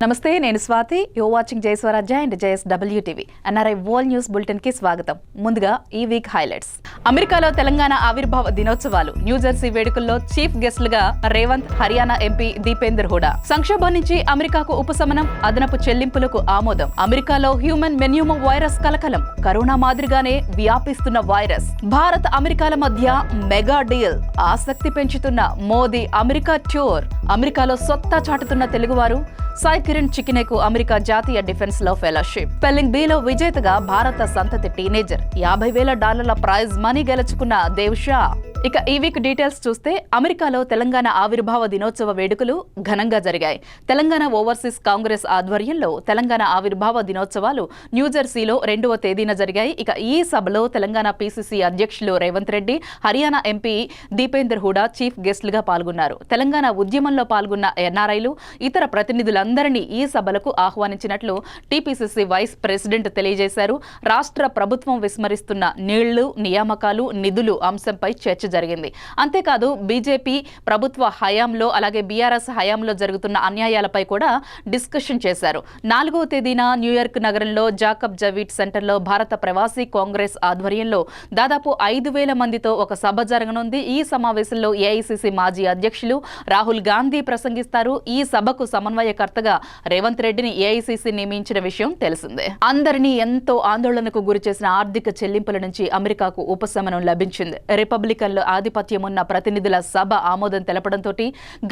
నమస్తే, నేను Swathi. You watching Jaiswarajya and JSW TV. NRI world news bulletin కి స్వాగతం. ముందుగా ఈ వీక్ హైలైట్స్. అమెరికాలో తెలంగాణ ఆవిర్భావ దినోత్సవాలు. న్యూజెర్సీ వేడుకల్లో చీఫ్ గెస్ట్లుగా రేవంత్, హర్యానా ఎంపీ దీపేందర్ హూడా. సంక్షోభం నుంచి అమెరికాకు ఉపశమనం, అదనపు చెల్లింపులకు ఆమోదం. అమెరికాలో హ్యూమన్ మెన్యూమో వైరస్ కలకలం. కరోనా మాదిరిగానే వ్యాపిస్తున్న వైరస్. భారత్ అమెరికాల మధ్య మెగా డీల్. ఆసక్తి పెంచుతున్న మోదీ అమెరికా టూర్. అమెరికాలో సొత్తా చాటుతున్న తెలుగువారు. సాయి కిరణ్ చికినేకు అమెరికా జాతీయ డిఫెన్స్ లో ఫెలోషిప్. స్పెల్లింగ్ బీలో విజేతగా భారత సంతతి టీనేజర్. $50,000 ప్రైజ్ మనీ గెలుచుకున్న దేవ్ షా. ఇక ఈ వీక్ డీటెయిల్స్ చూస్తే, అమెరికాలో తెలంగాణ ఆవిర్భావ దినోత్సవ వేడుకలు ఘనంగా జరిగాయి. తెలంగాణ ఓవర్సీస్ కాంగ్రెస్ ఆధ్వర్యంలో తెలంగాణ ఆవిర్భావ దినోత్సవాలు న్యూజెర్సీలో 2వ తేదీన జరిగాయి. ఇక ఈ సభలో తెలంగాణ పీసీసీ అధ్యక్షులు రేవంత్ రెడ్డి, హర్యానా ఎంపీ దీపేందర్ హూడా చీఫ్ గెస్ట్లుగా పాల్గొన్నారు. తెలంగాణ ఉద్యమంలో పాల్గొన్న ఎన్ఆర్ఐలు, ఇతర ప్రతినిధులందరినీ ఈ సభలకు ఆహ్వానించినట్లు టీపీసీసీ వైస్ ప్రెసిడెంట్ తెలియజేశారు. రాష్ట్ర ప్రభుత్వం విస్మరిస్తున్న నీళ్లు, నియామకాలు, నిధులు అంశంపై చర్చ జరిగింది. అంతేకాదు, బీజేపీ ప్రభుత్వ హయాంలో అలాగే బీఆర్ఎస్ హయాంలో జరుగుతున్న అన్యాయాలపై కూడా డిస్కషన్ చేశారు. 4వ తేదీన న్యూయార్క్ నగరంలో జాకబ్ జవీట్ సెంటర్లో భారత ప్రవాసీ కాంగ్రెస్ ఆధ్వర్యంలో దాదాపు 5,000 మందితో ఒక సభ జరగనుంది. ఈ సమావేశంలో ఏఐసీసీ మాజీ అధ్యక్షులు రాహుల్ గాంధీ ప్రసంగిస్తారు. ఈ సభకు సమన్వయకర్తగా రేవంత్ రెడ్డిని ఏఐసీసీ నియమించిన విషయం తెలిసిందే. అందరినీ ఎంతో ఆందోళనకు గురిచేసిన ఆర్థిక చెల్లింపుల నుంచి అమెరికాకు ఉపశమనం లభించింది. రిపబ్లికన్ ఆధిపత్యమున్న ప్రతినిధుల సభ ఆమోదం తెలపడంతో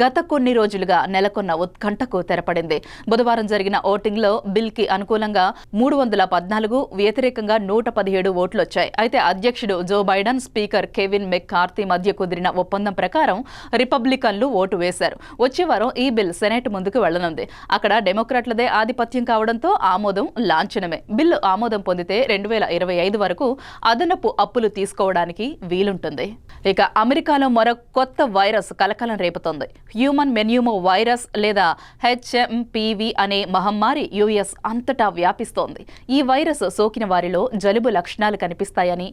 గత కొన్ని రోజులుగా నెలకొన్న ఉత్కంఠకు తెరపడింది. బుధవారం జరిగిన ఓటింగ్ లో బిల్ కి అనుకూలంగా 314, వ్యతిరేకంగా 117 ఓట్లు వచ్చాయి. అయితే అధ్యక్షుడు Joe Biden, speaker Kevin McCarthy మధ్య కుదిరిన ఒప్పందం ప్రకారం రిపబ్లికన్లు ఓటు వేశారు. వచ్చే వారం ఈ బిల్ సెనేట్ ముందుకు వెళ్లనుంది. అక్కడ డెమోక్రాట్లదే ఆధిపత్యం కావడంతో ఆమోదం లాంఛనమే. బిల్లు ఆమోదం పొందితే 2025 వరకు అదనపు అప్పులు తీసుకోవడానికి వీలుంటుంది. ఇక అమెరికాలో మరో కొత్త వైరస్ కలకలం రేపుతోంది. హ్యూమన్ మెన్యూమో వైరస్ లేదా హెచ్ఎంపీవీ అనే మహమ్మారి యుఎస్ అంతటా వ్యాపిస్తోంది. ఈ వైరస్ సోకిన వారిలో జలుబు లక్షణాలు కనిపిస్తాయని,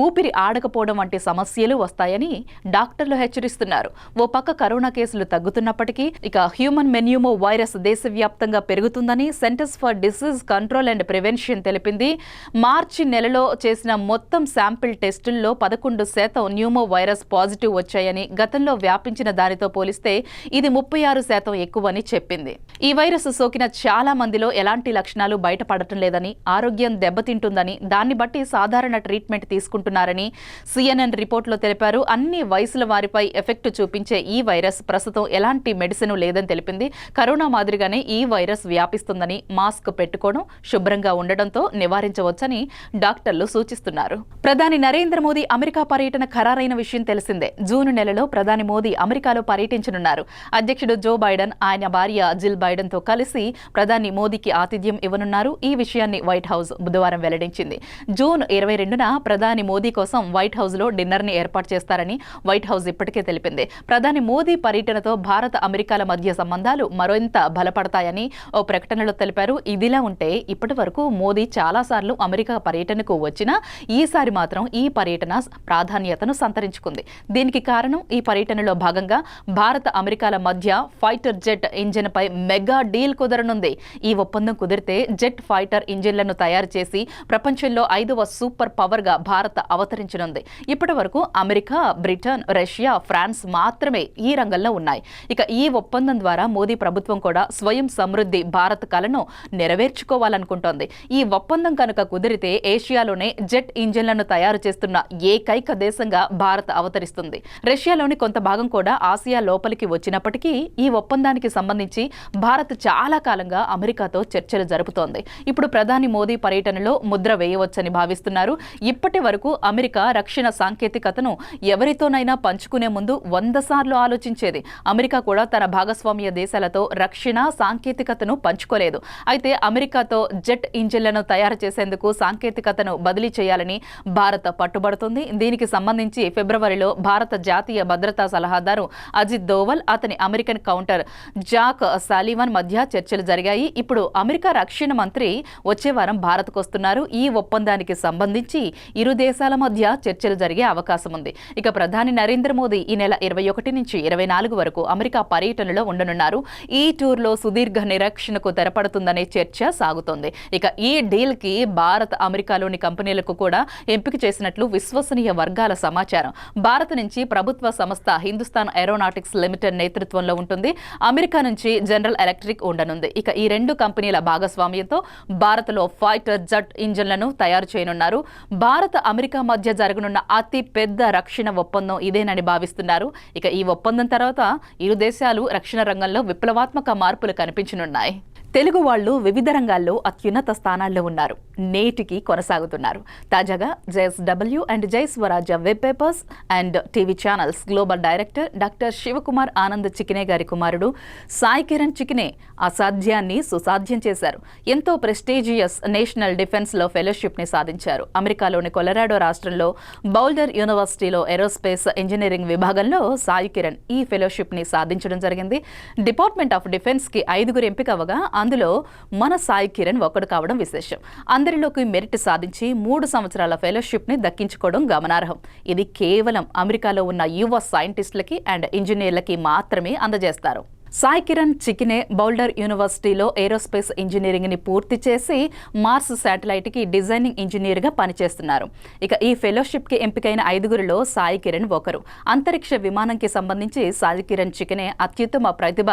ఊపిరి ఆడకపోవడం వంటి సమస్యలు వస్తాయని డాక్టర్లు హెచ్చరిస్తున్నారు. ఓ పక్క కరోనా కేసులు తగ్గుతున్నప్పటికీ ఇక హ్యూమన్ మెన్యూమో వైరస్ దేశవ్యాప్తంగా పెరుగుతుందని centres for disease control and prevention తెలిపింది. మార్చి నెలలో చేసిన మొత్తం శాంపిల్ టెస్టుల్లో 11% న్యూమో వైరస్ పాజిటివ్ వచ్చాయని, గతంలో వ్యాపించిన దానితో పోలిస్తే ఇది 36% ఎక్కువని చెప్పింది. ఈ వైరస్ సోకిన చాలా మందిలో ఎలాంటి లక్షణాలు బయటపడటం లేదని, ఆరోగ్యం దెబ్బతింటుందని, దాన్ని బట్టి సాధారణ ట్రీట్మెంట్ తీసుకుంటున్నారని CNN రిపోర్టులో తెలిపారు. అన్ని వయసుల వారిపై ఎఫెక్ట్ చూపించే ఈ వైరస్ ప్రస్తుతం ఎలాంటి మెడిసిన్ లేదని తెలిపింది. కరోనా మాదిరిగానే ఈ వైరస్ వ్యాపిస్తుందని, మాస్క్ పెట్టుకోవడం, శుభ్రంగా ఉండడంతో నివారించవచ్చని డాక్టర్లు సూచిస్తున్నారు. ప్రధాని నరేంద్ర మోదీ అమెరికా పర్యటన ఖరారైన విషయం తెలిసిందే. జూన్ నెలలో ప్రధాని మోదీ అమెరికాలో పర్యటించనున్నారు. అధ్యక్షుడు జో బైడెన్, ఆయన భార్య జిల్ బైడెన్ తో కలిసి ప్రధాని మోదీకి ఆతిథ్యం ఇవ్వనున్నారు. ఈ విషయాన్ని వైట్ హౌస్ బుధవారం వెల్లడించింది. జూన్ 22న ప్రధాని మోదీ కోసం వైట్ హౌస్ లో డిన్నర్ ని ఏర్పాటు చేస్తారని వైట్ హౌస్ ఇప్పటికే తెలిపింది. ప్రధాని మోదీ పర్యటనతో భారత అమెరికాల మధ్య సంబంధాలు మరింత బలపడతాయని ఓ ప్రకటనలో తెలిపారు. ఇదిలా ఉంటే ఇప్పటి వరకు మోదీ చాలాసార్లు అమెరికా పర్యటనకు వచ్చినా ఈసారి మాత్రం ఈ పర్యటన ప్రాధాన్యతను సంతరించుకుంది. దీనికి కారణం ఈ పర్యటనలో భాగంగా భారత అమెరికాల మధ్య ఫైటర్ జెట్ ఇంజిన్ పై మెగా డీల్ కుదరనుంది. ఈ ఒప్పందం కుదిరితే జెట్ ఫైటర్ ఇంజిన్లను తయారు చేసి ప్రపంచంలో 5వ సూపర్ పవర్ గా భారత్ అవతరించనుంది. ఇప్పటి వరకు అమెరికా, బ్రిటన్, రష్యా, ఫ్రాన్స్ మాత్రమే ఈ రంగంలో ఉన్నాయి. ఇక ఈ ఒప్పందం ద్వారా మోదీ ప్రభుత్వం కూడా స్వయం సమృద్ధి భారత్ కలను నెరవేర్చుకోవాలనుకుంటోంది. ఈ ఒప్పందం కనుక కుదిరితే ఏషియాలోనే జెట్ ఇంజిన్లను తయారు చేస్తున్న ఏకైక దేశంగా భారత్ అవతరిస్తుంది. రష్యాలోని కొంత భాగం కూడా ఆసియా లోపలికి వచ్చినప్పటికీ ఈ ఒప్పందానికి సంబంధించి భారత్ చాలా కాలంగా అమెరికాతో చర్చలు జరుపుతోంది. ఇప్పుడు ప్రధాని మోదీ పర్యటనలో ముద్ర వేయవచ్చని భావిస్తున్నారు. ఇప్పటి వరకు అమెరికా రక్షణ సాంకేతికతను ఎవరితోనైనా పంచుకునే ముందు 100 సార్లు ఆలోచించేది. అమెరికా కూడా తన భాగస్వామ్య దేశాలతో రక్షణ సాంకేతికతను పంచుకోలేదు. అయితే అమెరికాతో జెట్ ఇంజిన్లను తయారు చేసేందుకు సాంకేతికతను బదిలీ చేయాలని భారత్ పట్టుబడుతుంది. దీనికి సంబంధించి ఫిబ్రవరిలో భారత జాతీయ భద్రతా సలహాదారు అజిత్ దోవల్, అతని అమెరికన్ కౌంటర్ జాక్ సాలివన్ మధ్య చర్చలు జరిగాయి. ఇప్పుడు అమెరికా రక్షణ మంత్రి వచ్చే వారం భారత్కు వస్తున్నారు. ఈ ఒప్పందానికి సంబంధించి ఇరు దేశాల మధ్య చర్చలు జరిగే అవకాశం ఉంది. ఇక ప్రధాని నరేంద్ర మోదీ ఈ నెల 21 నుంచి 24 వరకు అమెరికా పర్యటనలో ఉండనున్నారు. ఈ టూర్లో సుదీర్ఘ నిరీక్షణకు తెరపడుతుందనే చర్చ సాగుతోంది. ఇక ఈ డీల్ కి భారత్, అమెరికాలోని కంపెనీలకు కూడా ఎంపిక చేసినట్లు విశ్వసనీయ వర్గాల సమాచారం. భారత్ నుంచి ప్రభుత్వ సంస్థ హిందుస్థాన్ ఏరోనాటిక్స్ లిమిటెడ్ నేతృత్వంలో ఉంటుంది. అమెరికా నుంచి జనరల్ ఎలక్ట్రిక్ ఉండనుంది. ఇక ఈ రెండు కంపెనీల భాగస్వామ్యంతో భారత్లో ఫైటర్ జెట్ ఇంజన్లను తయారు చేయనున్నారు. భారత్, అమెరికా మధ్య జరగనున్న అతి పెద్ద రక్షణ ఒప్పందం ఇదేనని భావిస్తున్నారు. ఇక ఈ ఒప్పందం తర్వాత ఇరు దేశాలు రక్షణ రంగంలో విప్లవాత్మక మార్పులు కనిపించనున్నాయి. తెలుగు వాళ్ళు వివిధ రంగాల్లో అత్యున్నత స్థానాల్లో ఉన్నారు, నేటికి కొనసాగుతున్నారు. తాజాగా JSW and Jai Swarajya web papers and TV channels global director doctor Shivakumar Anand Chikine గారి కుమారుడు సాయి కిరణ్ చికినే అసాధ్యాన్ని సుసాధ్యం చేశారు. ఎంతో ప్రెస్టీజియస్ నేషనల్ డిఫెన్స్లో ఫెలోషిప్ని సాధించారు. అమెరికాలోని కొలరాడో రాష్ట్రంలో బౌల్డర్ యూనివర్సిటీలో ఏరోస్పేస్ ఇంజనీరింగ్ విభాగంలో సాయి కిరణ్ ఈ ఫెలోషిప్ని సాధించడం జరిగింది. డిపార్ట్మెంట్ ఆఫ్ డిఫెన్స్కి 5 ఎంపిక అవ్వగా అందులో మన సాయి కిరణ్ ఒకడు కావడం విశేషం. అందరిలోకి మెరిట్ సాధించి 3 సంవత్సరాల ఫెలోషిప్ ని దక్కించుకోవడం గమనార్హం. ఇది కేవలం అమెరికాలో ఉన్న యువ సైంటిస్టులకి అండ్ ఇంజనీర్లకి మాత్రమే అందజేస్తారు. సాయి కిరణ్ చికినే బౌల్డర్ యూనివర్సిటీలో ఏరోస్పేస్ ఇంజనీరింగ్ని పూర్తి చేసి మార్స్ శాటిలైట్కి డిజైనింగ్ ఇంజనీర్గా పనిచేస్తున్నారు. ఇక ఈ ఫెలోషిప్కి ఎంపికైన 5లో సాయి కిరణ్ ఒకరు. అంతరిక్ష విమానంకి సంబంధించి సాయి కిరణ్ చికినే అత్యుత్తమ ప్రతిభ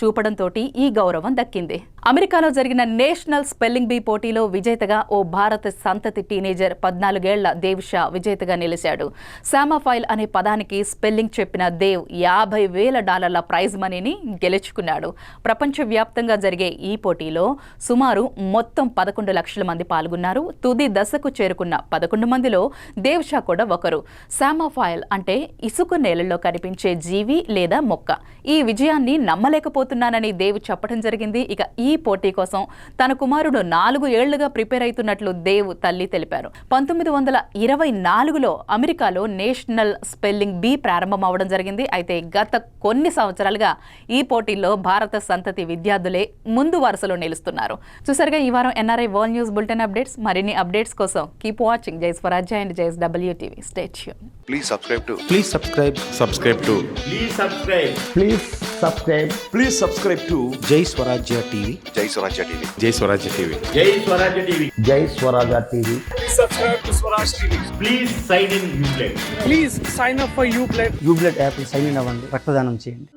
చూపడంతో ఈ గౌరవం దక్కింది. అమెరికాలో జరిగిన నేషనల్ స్పెల్లింగ్ బీ పోటీలో విజేతగా ఓ భారత సంతతి టీనేజర్ 14 ఏళ్ల దేవ్ షా విజేతగా నిలిచాడు. సామాఫైల్ అనే పదానికి స్పెల్లింగ్ చెప్పిన దేవ్ $50,000 ప్రైజ్ మనీని గెలుచుకున్నాడు. ప్రపంచవ్యాప్తంగా జరిగే ఈ పోటీలో సుమారు మొత్తం 11 లక్షల మంది పాల్గొన్నారు. తుది దశకు చేరుకున్న 11 మందిలో దేవ్ షా కూడా ఒకరు. సామాఫైల్ అంటే ఇసుక నేలల్లో కనిపించే జీవి లేదా మొక్క. ఈ విజయాన్ని నమ్మలేకపోతున్నానని దేవ్ చెప్పడం జరిగింది. ఇక ఈ పోటీ కోసం తన కుమారుడు 4 ఏళ్లుగా ప్రిపేర్ అవుతున్నట్లు దేవ్ తల్లి తెలిపారు. 1924లో అమెరికాలో నేషనల్ స్పెల్లింగ్ బీ ప్రారంభమవడం జరిగింది. అయితే గత కొన్ని సంవత్సరాలుగా ఈ పోటీల్లో భారత సంతతి విద్యార్థులే ముందు వరుసలో నిలుస్తున్నారు. చూసారుగా ఈ వారం NRI world news bulletin updates. మరిన్ని అప్డేట్స్ కోసం కీప్ వాచింగ్ జై స్వరాజ్య and JSW TV. Stay tuned. Please subscribe to. Please subscribe. Subscribe to. Please subscribe. Please subscribe. Please subscribe to. Jai Swarajya TV. Jai Swarajya TV. Jai Swarajya TV. Jai Swarajya TV. Jai Swarajya TV. Please subscribe to Swaraj TV. Please sign in Uplay. Please sign up for Uplay. యూబ్లెట్ app sign in అవ్వండి, రక్తదానం చేయండి.